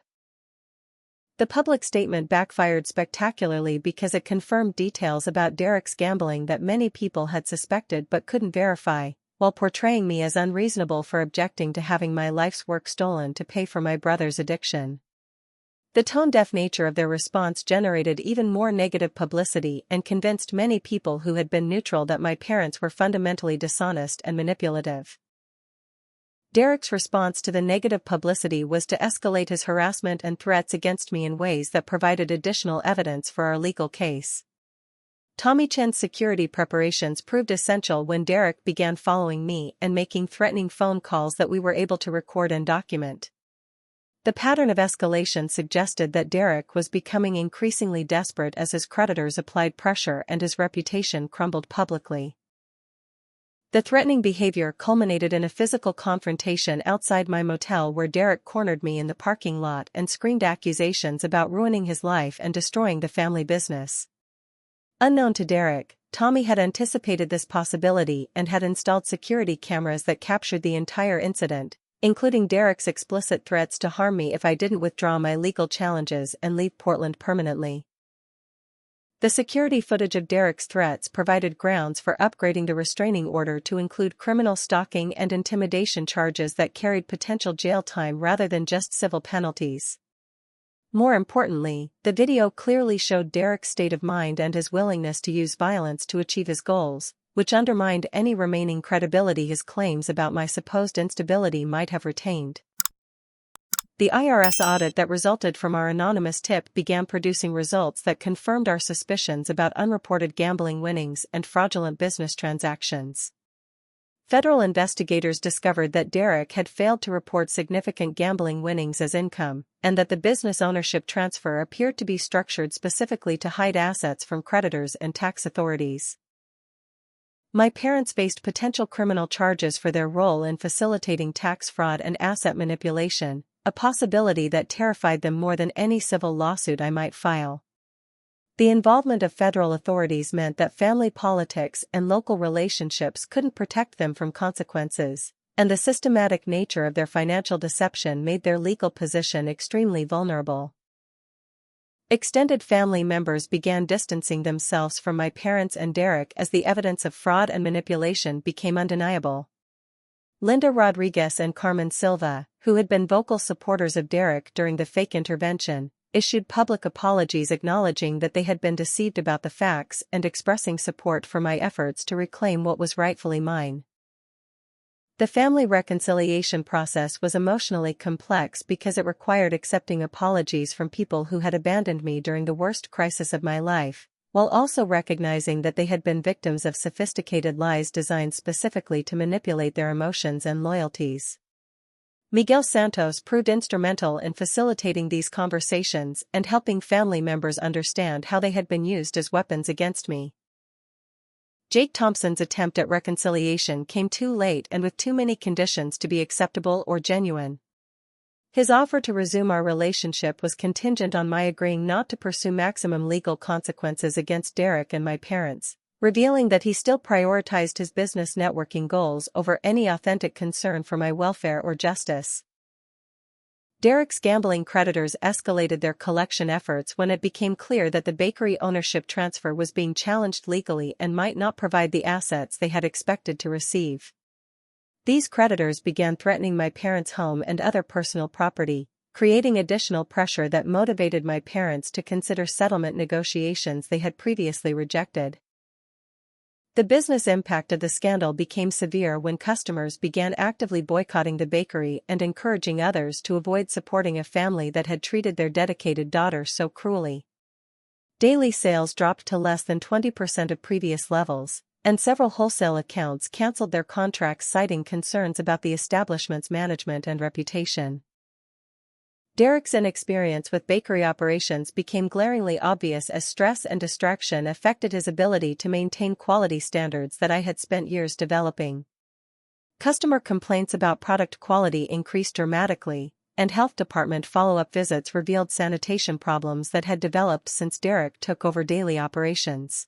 The public statement backfired spectacularly because it confirmed details about Derek's gambling that many people had suspected but couldn't verify, while portraying me as unreasonable for objecting to having my life's work stolen to pay for my brother's addiction. The tone-deaf nature of their response generated even more negative publicity and convinced many people who had been neutral that my parents were fundamentally dishonest and manipulative. Derek's response to the negative publicity was to escalate his harassment and threats against me in ways that provided additional evidence for our legal case. Tommy Chen's security preparations proved essential when Derek began following me and making threatening phone calls that we were able to record and document. The pattern of escalation suggested that Derek was becoming increasingly desperate as his creditors applied pressure and his reputation crumbled publicly. The threatening behavior culminated in a physical confrontation outside my motel where Derek cornered me in the parking lot and screamed accusations about ruining his life and destroying the family business. Unknown to Derek, Tommy had anticipated this possibility and had installed security cameras that captured the entire incident, including Derek's explicit threats to harm me if I didn't withdraw my legal challenges and leave Portland permanently. The security footage of Derek's threats provided grounds for upgrading the restraining order to include criminal stalking and intimidation charges that carried potential jail time rather than just civil penalties. More importantly, the video clearly showed Derek's state of mind and his willingness to use violence to achieve his goals, which undermined any remaining credibility his claims about my supposed instability might have retained. The IRS audit that resulted from our anonymous tip began producing results that confirmed our suspicions about unreported gambling winnings and fraudulent business transactions. Federal investigators discovered that Derek had failed to report significant gambling winnings as income, and that the business ownership transfer appeared to be structured specifically to hide assets from creditors and tax authorities. My parents faced potential criminal charges for their role in facilitating tax fraud and asset manipulation, a possibility that terrified them more than any civil lawsuit I might file. The involvement of federal authorities meant that family politics and local relationships couldn't protect them from consequences, and the systematic nature of their financial deception made their legal position extremely vulnerable. Extended family members began distancing themselves from my parents and Derek as the evidence of fraud and manipulation became undeniable. Linda Rodriguez and Carmen Silva, who had been vocal supporters of Derek during the fake intervention, issued public apologies acknowledging that they had been deceived about the facts and expressing support for my efforts to reclaim what was rightfully mine. The family reconciliation process was emotionally complex because it required accepting apologies from people who had abandoned me during the worst crisis of my life, while also recognizing that they had been victims of sophisticated lies designed specifically to manipulate their emotions and loyalties. Miguel Santos proved instrumental in facilitating these conversations and helping family members understand how they had been used as weapons against me. Jake Thompson's attempt at reconciliation came too late and with too many conditions to be acceptable or genuine. His offer to resume our relationship was contingent on my agreeing not to pursue maximum legal consequences against Derek and my parents, revealing that he still prioritized his business networking goals over any authentic concern for my welfare or justice. Derek's gambling creditors escalated their collection efforts when it became clear that the bakery ownership transfer was being challenged legally and might not provide the assets they had expected to receive. These creditors began threatening my parents' home and other personal property, creating additional pressure that motivated my parents to consider settlement negotiations they had previously rejected. The business impact of the scandal became severe when customers began actively boycotting the bakery and encouraging others to avoid supporting a family that had treated their dedicated daughter so cruelly. Daily sales dropped to less than 20% of previous levels, and several wholesale accounts canceled their contracts citing concerns about the establishment's management and reputation. Derek's inexperience with bakery operations became glaringly obvious as stress and distraction affected his ability to maintain quality standards that I had spent years developing. Customer complaints about product quality increased dramatically, and health department follow-up visits revealed sanitation problems that had developed since Derek took over daily operations.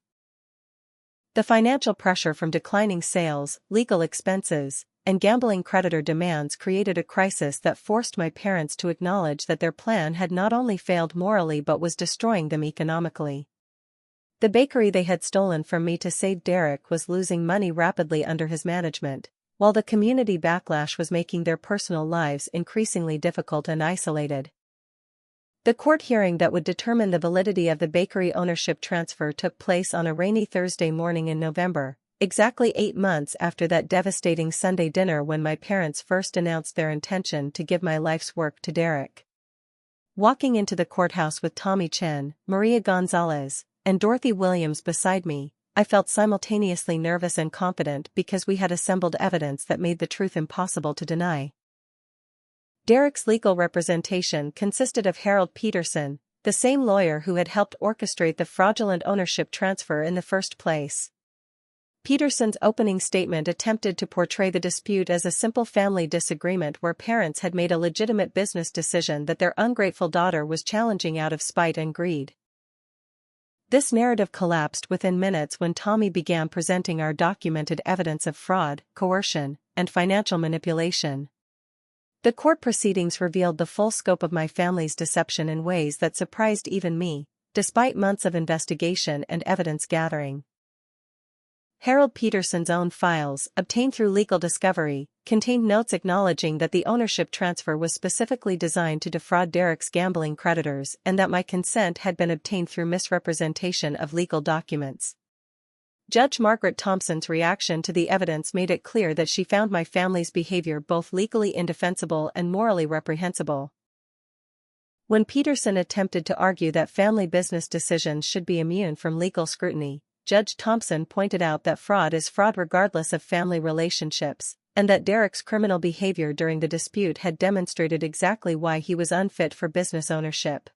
The financial pressure from declining sales, legal expenses, and gambling creditor demands created a crisis that forced my parents to acknowledge that their plan had not only failed morally but was destroying them economically. The bakery they had stolen from me to save Derek was losing money rapidly under his management, while the community backlash was making their personal lives increasingly difficult and isolated. The court hearing that would determine the validity of the bakery ownership transfer took place on a rainy Thursday morning in November, exactly 8 months after that devastating Sunday dinner when my parents first announced their intention to give my life's work to Derek. Walking into the courthouse with Tommy Chen, Maria Gonzalez, and Dorothy Williams beside me, I felt simultaneously nervous and confident because we had assembled evidence that made the truth impossible to deny. Derek's legal representation consisted of Harold Peterson, the same lawyer who had helped orchestrate the fraudulent ownership transfer in the first place. Peterson's opening statement attempted to portray the dispute as a simple family disagreement where parents had made a legitimate business decision that their ungrateful daughter was challenging out of spite and greed. This narrative collapsed within minutes when Tommy began presenting our documented evidence of fraud, coercion, and financial manipulation. The court proceedings revealed the full scope of my family's deception in ways that surprised even me, despite months of investigation and evidence gathering. Harold Peterson's own files, obtained through legal discovery, contained notes acknowledging that the ownership transfer was specifically designed to defraud Derek's gambling creditors and that my consent had been obtained through misrepresentation of legal documents. Judge Margaret Thompson's reaction to the evidence made it clear that she found my family's behavior both legally indefensible and morally reprehensible. When Peterson attempted to argue that family business decisions should be immune from legal scrutiny, Judge Thompson pointed out that fraud is fraud regardless of family relationships, and that Derek's criminal behavior during the dispute had demonstrated exactly why he was unfit for business ownership.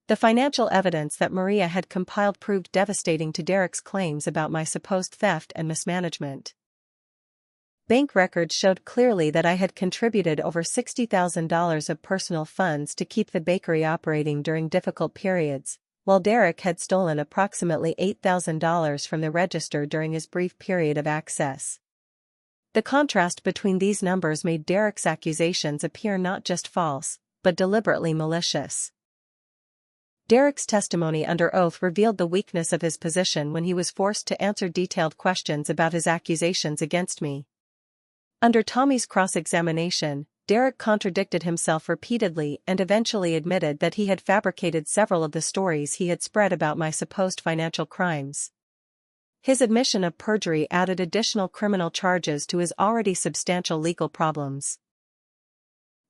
The financial evidence that Maria had compiled proved devastating to Derek's claims about my supposed theft and mismanagement. Bank records showed clearly that I had contributed over $60,000 of personal funds to keep the bakery operating during difficult periods, while Derek had stolen approximately $8,000 from the register during his brief period of access. The contrast between these numbers made Derek's accusations appear not just false, but deliberately malicious. Derek's testimony under oath revealed the weakness of his position when he was forced to answer detailed questions about his accusations against me. Under Tommy's cross-examination, Derek contradicted himself repeatedly and eventually admitted that he had fabricated several of the stories he had spread about my supposed financial crimes. His admission of perjury added additional criminal charges to his already substantial legal problems.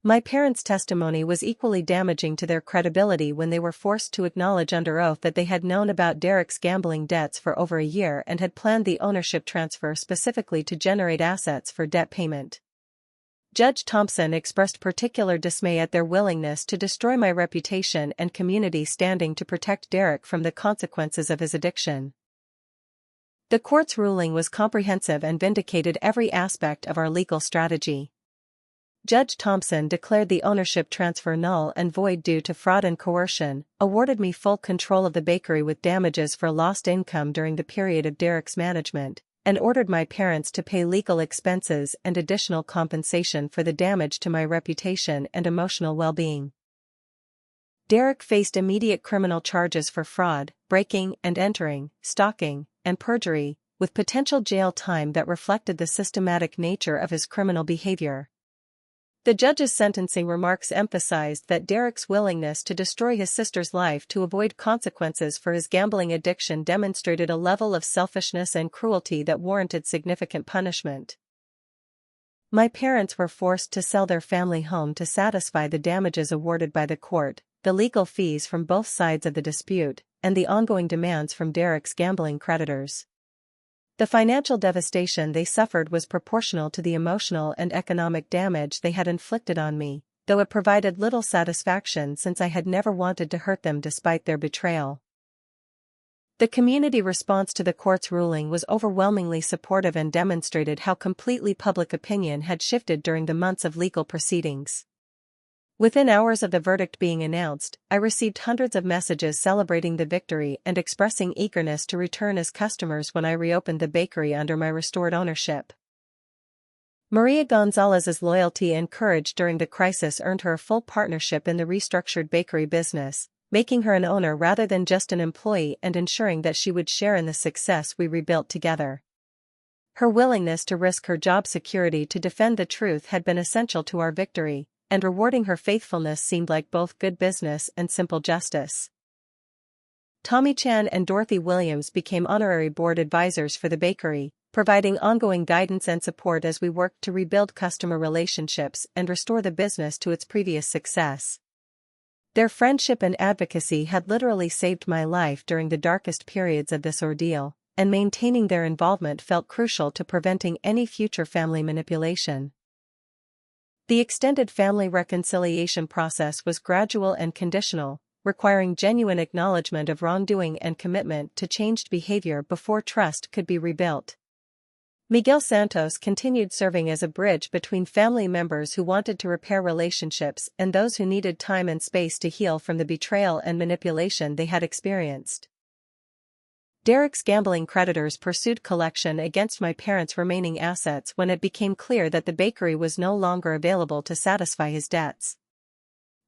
My parents' testimony was equally damaging to their credibility when they were forced to acknowledge under oath that they had known about Derek's gambling debts for over a year and had planned the ownership transfer specifically to generate assets for debt payment. Judge Thompson expressed particular dismay at their willingness to destroy my reputation and community standing to protect Derek from the consequences of his addiction. The court's ruling was comprehensive and vindicated every aspect of our legal strategy. Judge Thompson declared the ownership transfer null and void due to fraud and coercion, awarded me full control of the bakery with damages for lost income during the period of Derek's management, and ordered my parents to pay legal expenses and additional compensation for the damage to my reputation and emotional well-being. Derek faced immediate criminal charges for fraud, breaking and entering, stalking, and perjury, with potential jail time that reflected the systematic nature of his criminal behavior. The judge's sentencing remarks emphasized that Derek's willingness to destroy his sister's life to avoid consequences for his gambling addiction demonstrated a level of selfishness and cruelty that warranted significant punishment. My parents were forced to sell their family home to satisfy the damages awarded by the court, the legal fees from both sides of the dispute, and the ongoing demands from Derek's gambling creditors. The financial devastation they suffered was proportional to the emotional and economic damage they had inflicted on me, though it provided little satisfaction since I had never wanted to hurt them despite their betrayal. The community response to the court's ruling was overwhelmingly supportive and demonstrated how completely public opinion had shifted during the months of legal proceedings. Within hours of the verdict being announced, I received hundreds of messages celebrating the victory and expressing eagerness to return as customers when I reopened the bakery under my restored ownership. Maria Gonzalez's loyalty and courage during the crisis earned her a full partnership in the restructured bakery business, making her an owner rather than just an employee and ensuring that she would share in the success we rebuilt together. Her willingness to risk her job security to defend the truth had been essential to our victory, and rewarding her faithfulness seemed like both good business and simple justice. Tommy Chan and Dorothy Williams became honorary board advisors for the bakery, providing ongoing guidance and support as we worked to rebuild customer relationships and restore the business to its previous success. Their friendship and advocacy had literally saved my life during the darkest periods of this ordeal, and maintaining their involvement felt crucial to preventing any future family manipulation. The extended family reconciliation process was gradual and conditional, requiring genuine acknowledgement of wrongdoing and commitment to changed behavior before trust could be rebuilt. Miguel Santos continued serving as a bridge between family members who wanted to repair relationships and those who needed time and space to heal from the betrayal and manipulation they had experienced. Derek's gambling creditors pursued collection against my parents' remaining assets when it became clear that the bakery was no longer available to satisfy his debts.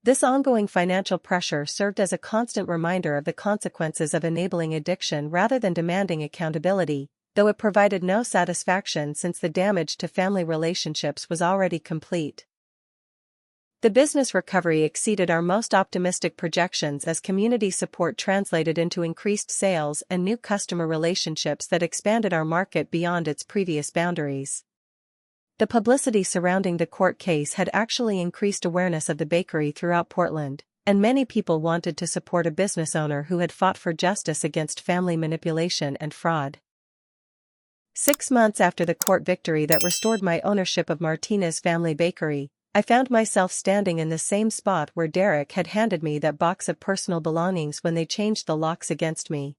This ongoing financial pressure served as a constant reminder of the consequences of enabling addiction rather than demanding accountability, though it provided no satisfaction since the damage to family relationships was already complete. The business recovery exceeded our most optimistic projections as community support translated into increased sales and new customer relationships that expanded our market beyond its previous boundaries. The publicity surrounding the court case had actually increased awareness of the bakery throughout Portland, and many people wanted to support a business owner who had fought for justice against family manipulation and fraud. 6 months after the court victory that restored my ownership of Martinez Family Bakery, I found myself standing in the same spot where Derek had handed me that box of personal belongings when they changed the locks against me.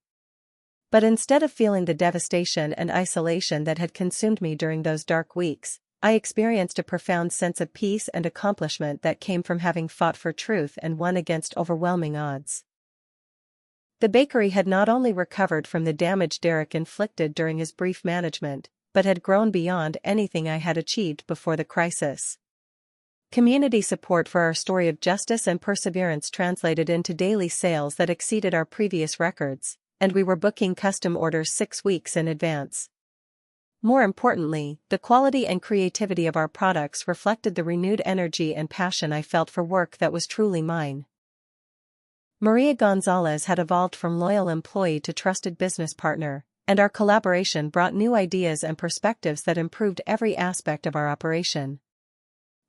But instead of feeling the devastation and isolation that had consumed me during those dark weeks, I experienced a profound sense of peace and accomplishment that came from having fought for truth and won against overwhelming odds. The bakery had not only recovered from the damage Derek inflicted during his brief management, but had grown beyond anything I had achieved before the crisis. Community support for our story of justice and perseverance translated into daily sales that exceeded our previous records, and we were booking custom orders 6 weeks in advance. More importantly, the quality and creativity of our products reflected the renewed energy and passion I felt for work that was truly mine. Maria Gonzalez had evolved from loyal employee to trusted business partner, and our collaboration brought new ideas and perspectives that improved every aspect of our operation.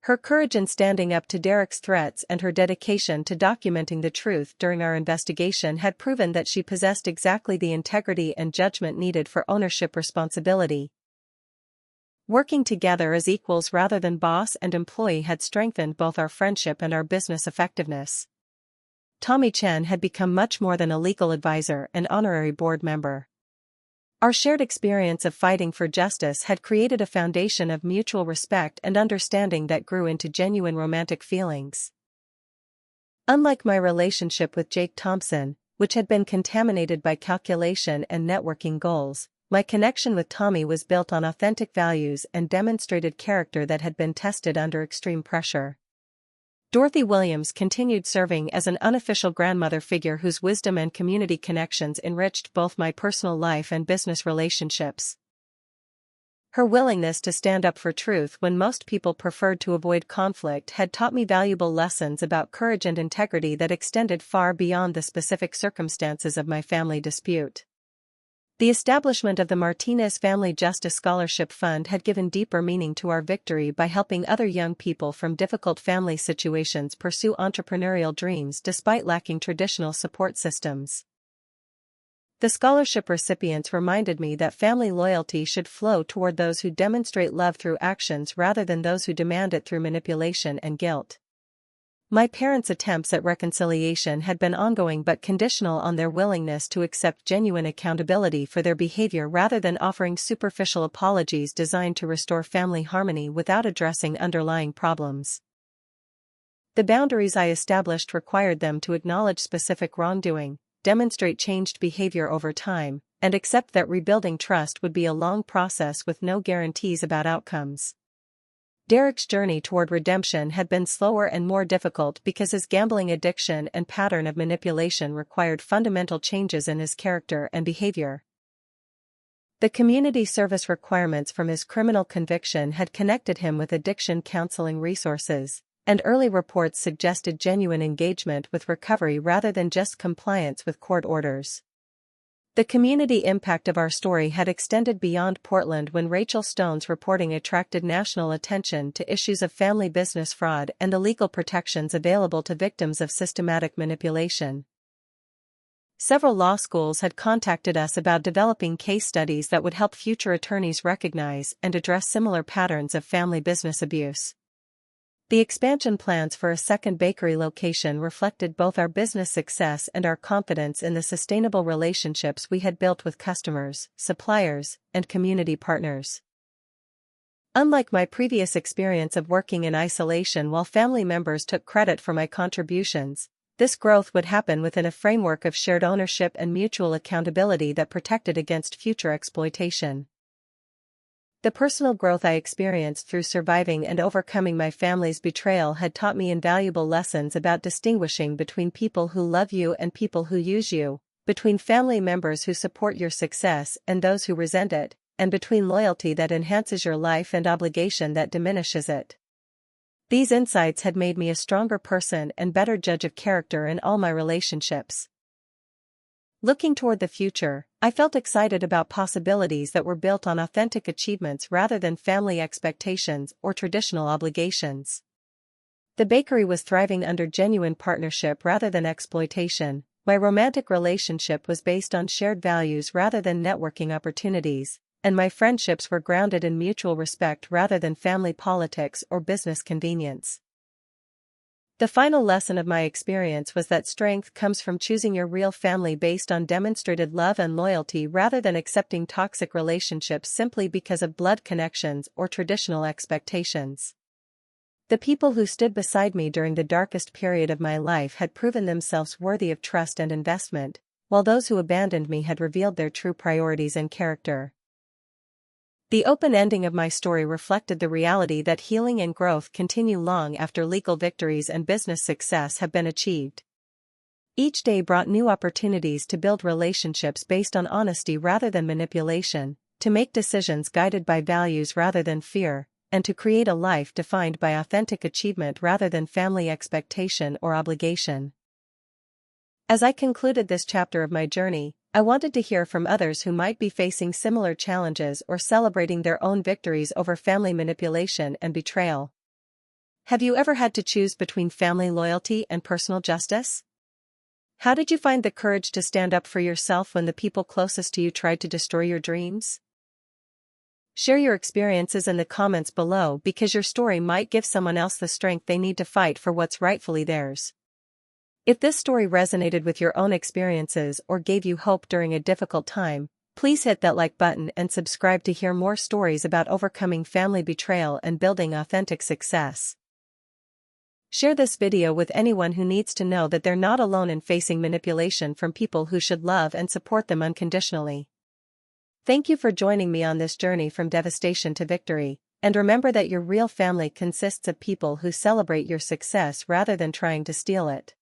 Her courage in standing up to Derek's threats and her dedication to documenting the truth during our investigation had proven that she possessed exactly the integrity and judgment needed for ownership responsibility. Working together as equals rather than boss and employee had strengthened both our friendship and our business effectiveness. Tommy Chen had become much more than a legal advisor and honorary board member. Our shared experience of fighting for justice had created a foundation of mutual respect and understanding that grew into genuine romantic feelings. Unlike my relationship with Jake Thompson, which had been contaminated by calculation and networking goals, my connection with Tommy was built on authentic values and demonstrated character that had been tested under extreme pressure. Dorothy Williams continued serving as an unofficial grandmother figure whose wisdom and community connections enriched both my personal life and business relationships. Her willingness to stand up for truth when most people preferred to avoid conflict had taught me valuable lessons about courage and integrity that extended far beyond the specific circumstances of my family dispute. The establishment of the Martinez Family Justice Scholarship Fund had given deeper meaning to our victory by helping other young people from difficult family situations pursue entrepreneurial dreams despite lacking traditional support systems. The scholarship recipients reminded me that family loyalty should flow toward those who demonstrate love through actions rather than those who demand it through manipulation and guilt. My parents' attempts at reconciliation had been ongoing but conditional on their willingness to accept genuine accountability for their behavior rather than offering superficial apologies designed to restore family harmony without addressing underlying problems. The boundaries I established required them to acknowledge specific wrongdoing, demonstrate changed behavior over time, and accept that rebuilding trust would be a long process with no guarantees about outcomes. Derek's journey toward redemption had been slower and more difficult because his gambling addiction and pattern of manipulation required fundamental changes in his character and behavior. The community service requirements from his criminal conviction had connected him with addiction counseling resources, and early reports suggested genuine engagement with recovery rather than just compliance with court orders. The community impact of our story had extended beyond Portland when Rachel Stone's reporting attracted national attention to issues of family business fraud and the legal protections available to victims of systematic manipulation. Several law schools had contacted us about developing case studies that would help future attorneys recognize and address similar patterns of family business abuse. The expansion plans for a second bakery location reflected both our business success and our confidence in the sustainable relationships we had built with customers, suppliers, and community partners. Unlike my previous experience of working in isolation while family members took credit for my contributions, this growth would happen within a framework of shared ownership and mutual accountability that protected against future exploitation. The personal growth I experienced through surviving and overcoming my family's betrayal had taught me invaluable lessons about distinguishing between people who love you and people who use you, between family members who support your success and those who resent it, and between loyalty that enhances your life and obligation that diminishes it. These insights had made me a stronger person and better judge of character in all my relationships. Looking toward the future, I felt excited about possibilities that were built on authentic achievements rather than family expectations or traditional obligations. The bakery was thriving under genuine partnership rather than exploitation. My romantic relationship was based on shared values rather than networking opportunities, and my friendships were grounded in mutual respect rather than family politics or business convenience. The final lesson of my experience was that strength comes from choosing your real family based on demonstrated love and loyalty rather than accepting toxic relationships simply because of blood connections or traditional expectations. The people who stood beside me during the darkest period of my life had proven themselves worthy of trust and investment, while those who abandoned me had revealed their true priorities and character. The open ending of my story reflected the reality that healing and growth continue long after legal victories and business success have been achieved. Each day brought new opportunities to build relationships based on honesty rather than manipulation, to make decisions guided by values rather than fear, and to create a life defined by authentic achievement rather than family expectation or obligation. As I concluded this chapter of my journey, I wanted to hear from others who might be facing similar challenges or celebrating their own victories over family manipulation and betrayal. Have you ever had to choose between family loyalty and personal justice? How did you find the courage to stand up for yourself when the people closest to you tried to destroy your dreams? Share your experiences in the comments below because your story might give someone else the strength they need to fight for what's rightfully theirs. If this story resonated with your own experiences or gave you hope during a difficult time, please hit that like button and subscribe to hear more stories about overcoming family betrayal and building authentic success. Share this video with anyone who needs to know that they're not alone in facing manipulation from people who should love and support them unconditionally. Thank you for joining me on this journey from devastation to victory, and remember that your real family consists of people who celebrate your success rather than trying to steal it.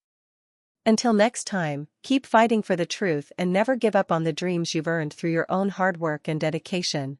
Until next time, keep fighting for the truth and never give up on the dreams you've earned through your own hard work and dedication.